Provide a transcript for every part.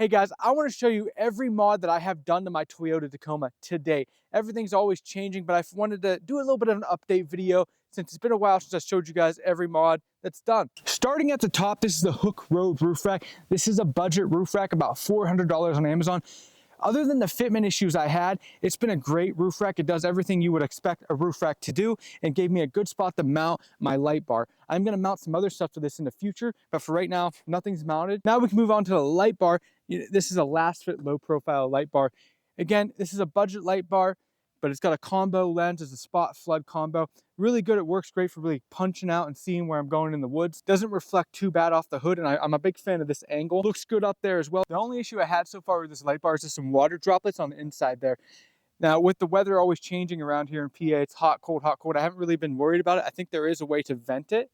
Hey guys, I want to show you every mod that I have done to my Toyota Tacoma today. Everything's always changing, but I wanted to do a little bit of an update video since it's been a while since I showed you guys every mod that's done. Starting at the top, this is the Hook Road roof rack. This is a budget roof rack, about $400 on Amazon. Other than the fitment issues I had, it's been a great roof rack. It does everything you would expect a roof rack to do and gave me a good spot to mount my light bar. I'm gonna mount some other stuff to this in the future, but for right now, nothing's mounted. Now we can move on to the light bar. This is a last fit low profile light bar. Again, this is a budget light bar, but it's got a combo lens, it's a spot flood combo. Really good, it works great for really punching out and seeing where I'm going in the woods. Doesn't reflect too bad off the hood, and I'm a big fan of this angle. Looks good up there as well. The only issue I had so far with this light bar is just some water droplets on the inside there. Now, with the weather always changing around here in PA, it's hot, cold, hot, cold. I haven't really been worried about it. I think there is a way to vent it,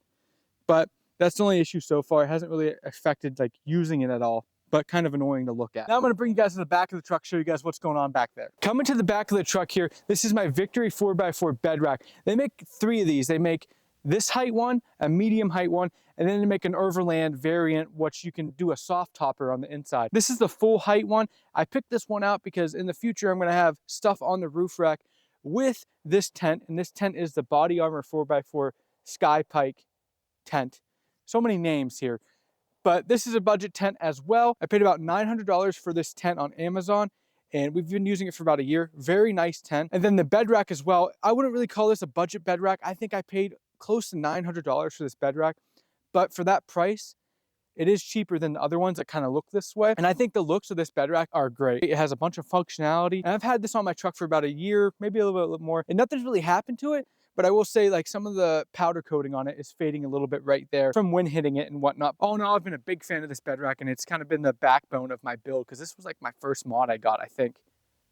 but that's the only issue so far. It hasn't really affected like using it at all, but kind of annoying to look at. Now I'm gonna bring you guys to the back of the truck, show you guys what's going on back there. Coming to the back of the truck here, this is my Victory 4x4 bed rack. They make 3 of these. They make this height one, a medium height one, and then they make an Overland variant, which you can do a soft topper on the inside. This is the full height one. I picked this one out because in the future, I'm gonna have stuff on the roof rack with this tent, and this tent is the Body Armor 4x4 Sky Pike tent. So many names here. But this is a budget tent as well. I paid about $900 for this tent on Amazon, and we've been using it for about a year. Very nice tent. And then the bed rack as well. I wouldn't really call this a budget bed rack. I think I paid close to $900 for this bed rack. But for that price, it is cheaper than the other ones that kind of look this way. And I think the looks of this bed rack are great. It has a bunch of functionality. And I've had this on my truck for about a year, maybe a little bit more. And nothing's really happened to it. But I will say, like, some of the powder coating on it is fading a little bit right there from wind hitting it and whatnot. All in all, I've been a big fan of this bed rack, and it's kind of been the backbone of my build because this was like my first mod I got, I think.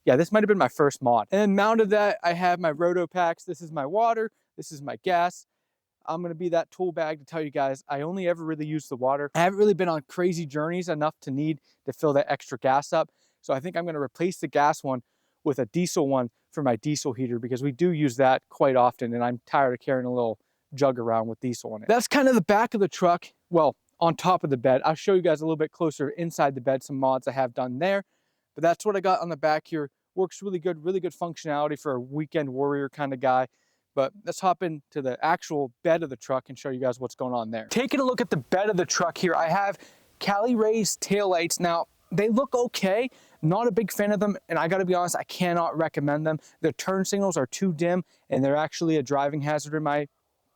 Yeah, this might have been my first mod. And then mounted that, I have my roto packs. This is my water. This is my gas. I'm gonna be that tool bag to tell you guys, I only ever really use the water. I haven't really been on crazy journeys enough to need to fill that extra gas up. So I think I'm gonna replace the gas one with a diesel one for my diesel heater because we do use that quite often, and I'm tired of carrying a little jug around with diesel in it. That's kind of the back of the truck. Well, on top of the bed. I'll show you guys a little bit closer inside the bed, some mods I have done there. But that's what I got on the back here. Works really good functionality for a weekend warrior kind of guy. But let's hop into the actual bed of the truck and show you guys what's going on there. Taking a look at the bed of the truck here, I have Cali raised taillights. Now, they look okay. Not a big fan of them, and I gotta be honest, I cannot recommend them. Their turn signals are too dim, and they're actually a driving hazard in my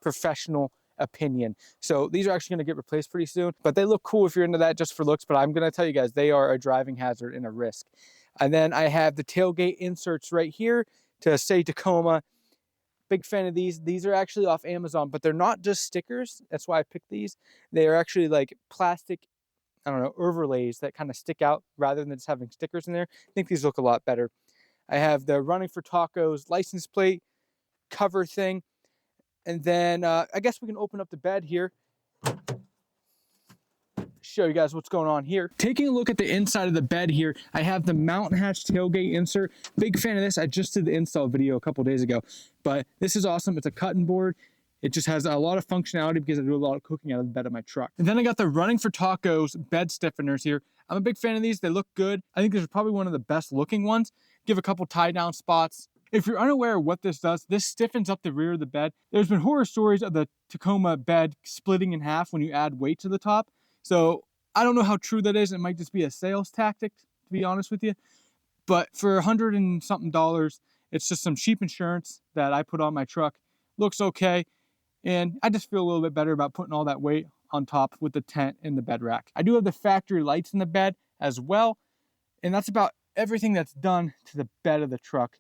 professional opinion. So these are actually gonna get replaced pretty soon, but they look cool if you're into that just for looks, but I'm gonna tell you guys, they are a driving hazard and a risk. And then I have the tailgate inserts right here to say Tacoma. Big fan of these. These are actually off Amazon, but they're not just stickers. That's why I picked these. They are actually like plastic, I don't know, overlays that kind of stick out rather than just having stickers in there. I think these look a lot better. I have the Running for Tacos license plate cover thing. And then I guess we can open up the bed here. Show you guys what's going on here. Taking a look at the inside of the bed here, I have the mountain hatch tailgate insert. Big fan of this. I just did the install video a couple days ago, but this is awesome. It's a cutting board. It just has a lot of functionality because I do a lot of cooking out of the bed of my truck. And then I got the Running for Tacos bed stiffeners here. I'm a big fan of these. They look good. I think these are probably one of the best looking ones. Give a couple tie down spots. If you're unaware of what this does, this stiffens up the rear of the bed. There's been horror stories of the Tacoma bed splitting in half when you add weight to the top. So I don't know how true that is. It might just be a sales tactic, to be honest with you. But for $100 and something, it's just some cheap insurance that I put on my truck. Looks okay. And I just feel a little bit better about putting all that weight on top with the tent and the bed rack. I do have the factory lights in the bed as well. And that's about everything that's done to the bed of the truck.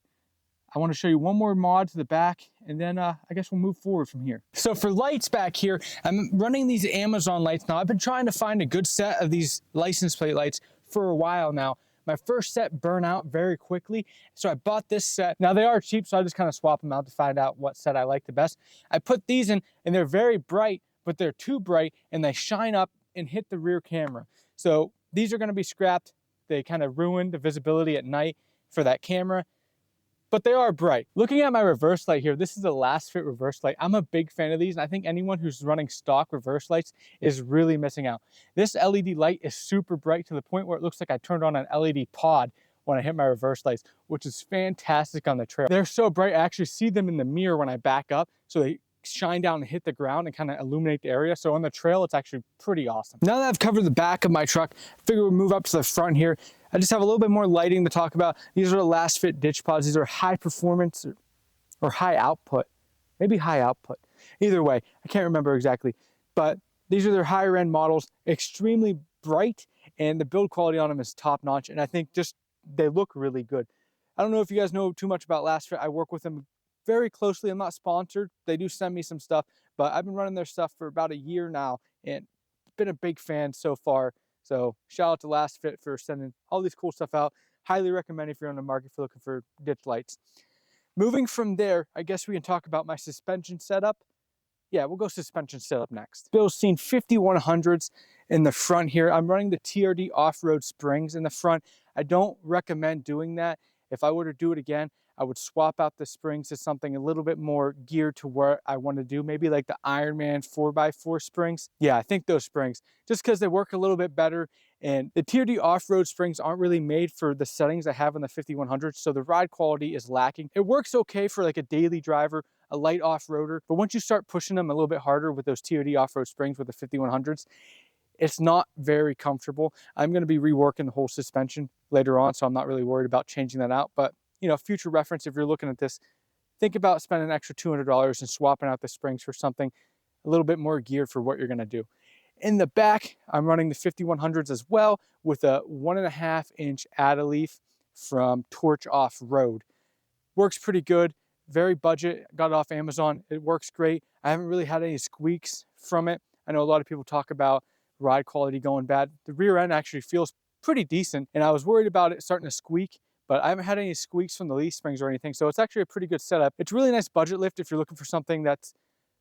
I want to show you one more mod to the back, and then I guess we'll move forward from here. So for lights back here, I'm running these Amazon lights now. I've been trying to find a good set of these license plate lights for a while now. My first set burned out very quickly, so I bought this set. Now they are cheap, so I just kind of swap them out to find out what set I like the best. I put these in, and they're very bright, but they're too bright, and they shine up and hit the rear camera. So these are gonna be scrapped. They kind of ruined the visibility at night for that camera. but they are bright. Looking at my reverse light here, this is the last fit reverse light. I'm a big fan of these, and I think anyone who's running stock reverse lights is really missing out. This LED light is super bright to the point where it looks like I turned on an LED pod when I hit my reverse lights, which is fantastic on the trail. They're so bright, I actually see them in the mirror when I back up, so they shine down and hit the ground and kind of illuminate the area. So on the trail, it's actually pretty awesome. Now that I've covered the back of my truck, I figure we'll move up to the front here. I just have a little bit more lighting to talk about. These are the last fit ditch pods. These are high performance or high output, maybe high output. Either way, I can't remember exactly, but these are their higher end models, extremely bright, and the build quality on them is top notch. And I think just they look really good. I don't know if you guys know too much about Last Fit. I work with them very closely. I'm not sponsored. They do send me some stuff, but I've been running their stuff for about a year now and been a big fan so far. So shout out to Last Fit for sending all these cool stuff out. Highly recommend if you're on the market for looking for ditch lights. Moving from there, I guess we can talk about my suspension setup. Yeah, we'll go suspension setup next. Bill's seen 5100s in the front here. I'm running the TRD off-road springs in the front. I don't recommend doing that. If I were to do it again, I would swap out the springs to something a little bit more geared to where I want to do, maybe like the Ironman 4x4 springs. Yeah, I think those springs, just because they work a little bit better. And the TRD off-road springs aren't really made for the settings I have on the 5100, so the ride quality is lacking. It works okay for like a daily driver, a light off-roader, but once you start pushing them a little bit harder with those TRD off-road springs with the 5100s, it's not very comfortable. I'm going to be reworking the whole suspension later on, so I'm not really worried about changing that out. But you know, future reference, if you're looking at this, think about spending an extra $200 and swapping out the springs for something a little bit more geared for what you're going to do. In the back, I'm running the 5100s as well with a 1.5 inch add-a-leaf from Torch Off-Road. Works pretty good, very budget, got it off Amazon. It works great. I haven't really had any squeaks from it. I know a lot of people talk about ride quality going bad. The rear end actually feels pretty decent, and I was worried about it starting to squeak, but I haven't had any squeaks from the leaf springs or anything, so it's actually a pretty good setup. It's a really nice budget lift if you're looking for something that's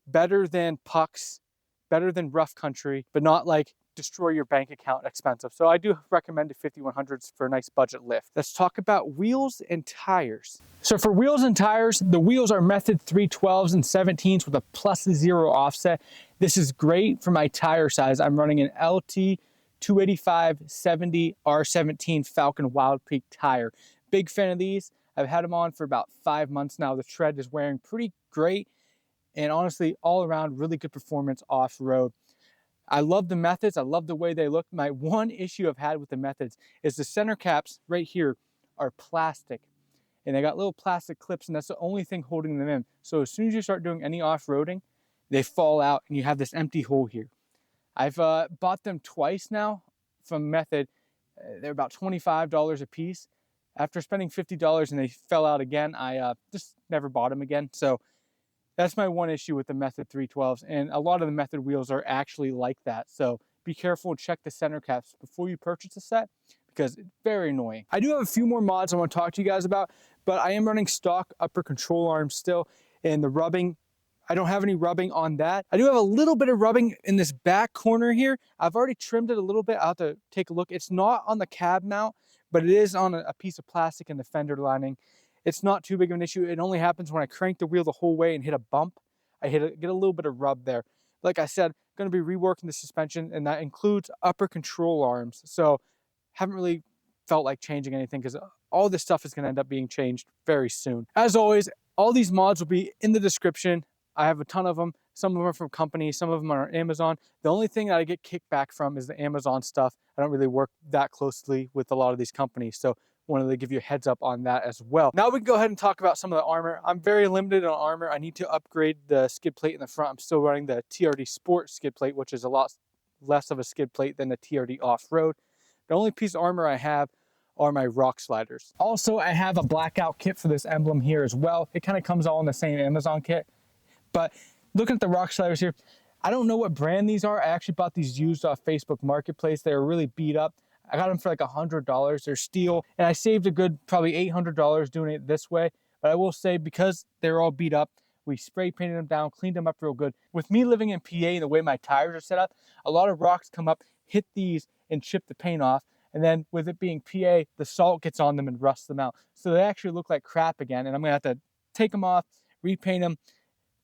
better than pucks, better than rough country, but not like destroy your bank account expensive. So I do recommend the 5100s for a nice budget lift. Let's talk about wheels and tires. So for wheels and tires, the wheels are Method 312s and 17s with a +0 offset. This is great for my tire size. I'm running an LT 285/70 R17 Falcon Wild Peak tire. Big fan of these. I've had them on for about 5 months now. The tread is wearing pretty great, and honestly, all around really good performance off-road. I love the Methods. I love the way they look. My one issue I've had with the Methods is the center caps right here are plastic, and they got little plastic clips, and that's the only thing holding them in. So as soon as you start doing any off-roading, they fall out and you have this empty hole here. I've bought them twice now from Method. They're about $25 a piece. After spending $50 and they fell out again, I just never bought them again. So that's my one issue with the Method 312s, and a lot of the Method wheels are actually like that. So be careful and check the center caps before you purchase a set, because it's very annoying. I do have a few more mods I want to talk to you guys about, but I am running stock upper control arms still, and the rubbing, I don't have any rubbing on that. I do have a little bit of rubbing in this back corner here. I've already trimmed it a little bit. I'll have to take a look. It's not on the cab mount, but it is on a piece of plastic in the fender lining. It's not too big of an issue. It only happens when I crank the wheel the whole way and hit a bump. I get a little bit of rub there. Like I said, I'm going to be reworking the suspension, and that includes upper control arms. So haven't really felt like changing anything, because all this stuff is going to end up being changed very soon. As always, all these mods will be in the description. I have a ton of them. Some of them are from companies, some of them are on Amazon. The only thing that I get kicked back from is the Amazon stuff. I don't really work that closely with a lot of these companies, so wanted to give you a heads up on that as well. Now we can go ahead and talk about some of the armor. I'm very limited on armor. I need to upgrade the skid plate in the front. I'm still running the TRD Sport skid plate, which is a lot less of a skid plate than the TRD Off-Road. The only piece of armor I have are my rock sliders. Also, I have a blackout kit for this emblem here as well. It kind of comes all in the same Amazon kit. But looking at the rock sliders here, I don't know what brand these are. I actually bought these used off Facebook Marketplace. They were really beat up. I got them for like $100. They're steel, and I saved a good probably $800 doing it this way. But I will say, because they're all beat up, we spray painted them down, cleaned them up real good. With me living in PA and the way my tires are set up, a lot of rocks come up, hit these, and chip the paint off. And then with it being PA, the salt gets on them and rusts them out. So they actually look like crap again. And I'm gonna have to take them off, repaint them.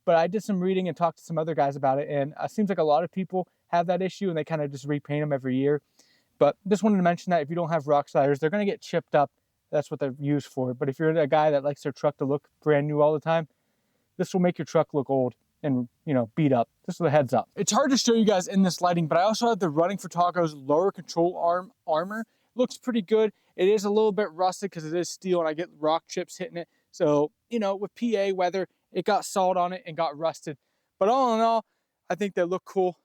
But I did some reading and talked to some other guys about it. And it seems like a lot of people have that issue and they kind of just repaint them every year. But just wanted to mention that if you don't have rock sliders, they're gonna get chipped up. That's what they're used for. But if you're a guy that likes their truck to look brand new all the time, this will make your truck look old and, you know, beat up. Just with a heads up. It's hard to show you guys in this lighting, but I also have the Running for Tacos lower control arm armor. Looks pretty good. It is a little bit rusted because it is steel and I get rock chips hitting it. So, you know, with PA weather, it got salt on it and got rusted. But all in all, I think they look cool.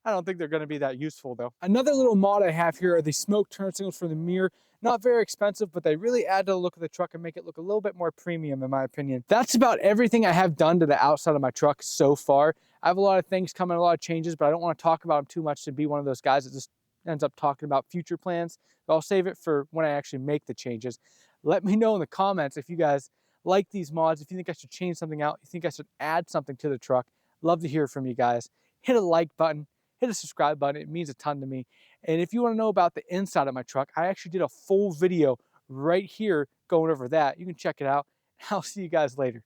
I don't think they're going to be that useful though. Another little mod I have here are the smoke turn signals for the mirror. Not very expensive, but they really add to the look of the truck and make it look a little bit more premium in my opinion. That's about everything I have done to the outside of my truck so far. I have a lot of things coming, a lot of changes, but I don't want to talk about them too much to be one of those guys that just ends up talking about future plans. But I'll save it for when I actually make the changes. Let me know in the comments if you guys like these mods, if you think I should change something out, you think I should add something to the truck. Love to hear from you guys. Hit a like button. Hit a subscribe button. It means a ton to me. And if you want to know about the inside of my truck, I actually did a full video right here going over that. You can check it out. I'll see you guys later.